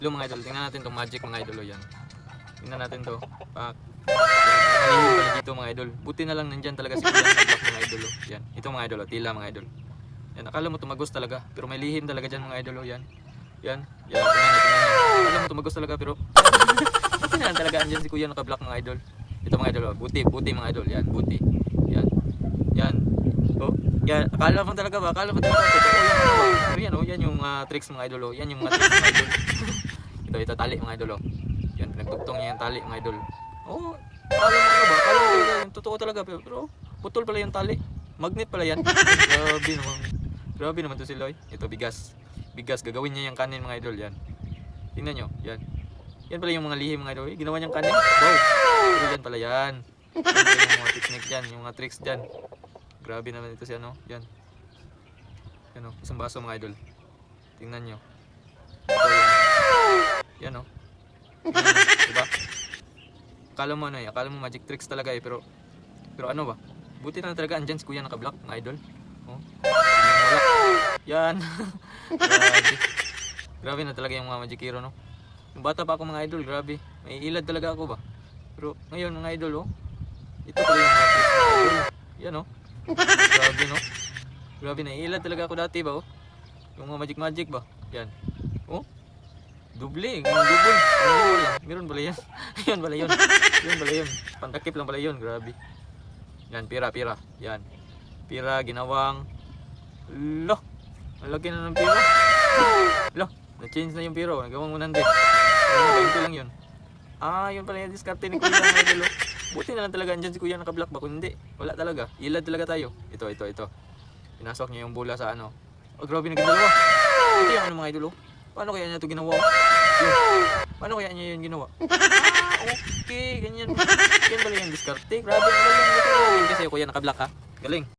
Hello mga idol, tingnan natin itong magic mga idol. Yan. Tingnan natin to. Pak. Nalihim pala dito mga idol. Buti na lang nandyan talaga si Kuya naka-block mga idol. Yan. Ito mga idol, tila mga idol. Yan, akala mo tumagos talaga, pero may lihim talaga dyan mga idol. Yan. Yan. Yan, tingnan nyo. Akala mo tumagos talaga, pero buti na lang talaga andyan si Kuya naka-block mga idol. Ito mga idol, buti mga idol. Yan, buti. Yan. Yan. Oh, yan. Akala mo talaga ba? Akala mo talaga totoo yan. Pero yan, oh, yan yung tricks mga idol. Oh. Yan yung mga tricks mga idol. Ito tali mga idol. Oh. Yan, pinagtugtong niya yung tali mga idol. Oh, akala mo ano ba? Akala mo talaga yung totoo talaga, pero putol pala yung tali. Magnet pala yan. Grabe naman. Grabe naman to si Loy. Ito bigas. Bigas, gagawin niya yung kanin mga idol. Yan. Tingnan nyo, yan. Yan pala yung mga lihim mga idol. Ginawa niyang kanin. Wow. Pero yan pala yan. Yan pala yung mga technique dyan, yung mga tricks dyan. Grabe naman ito si ano. Yan. Yan o, isang baso mga idol. Tingnan nyo. Ito yan. Yan o. Diba? Akala mo ano eh, akala mo magic tricks talaga eh, pero ano ba? Buti na talaga andyan si Kuya naka-block mga idol. Oh. Yan. Grabe. Grabe na talaga yung mga magic hero no. Yung bata pa ako mga idol, grabe. May ilad talaga ako ba? Pero ngayon mga idol oh. Ito pala yung mga tricks mga idol. Yan oh. Grabe no. Grabe na ilad talaga ako dati ba oh. Yung mga magic ba? Yan. Oh. Double, double. Meron pala yan. Yan pala yun. Yan pala yun. Pantakip lang pala yun. Grabe. Yan, pira. Yan. Pira, ginawang. Lo. Malaki na ng pira. Lo. Na-change na yung pira. Nagawang 100. 20 lang yun. Ah, yun pala yung diskarte ni Kuya. Buti na lang talaga andyan si Kuya naka-block ba? Kung hindi, wala talaga. Ilad talaga tayo. Ito. Pinasok niya yung bola sa ano. Oh, grabe na ginalawa. Ito yung ano mga idol. Paano kaya niya ito ginawa? Paano kaya niya yun ginawa? Okay, ganyan. Yan pala yung diskarte. Grabe, ang galing. Kasi Kuya naka-block ha. Galing.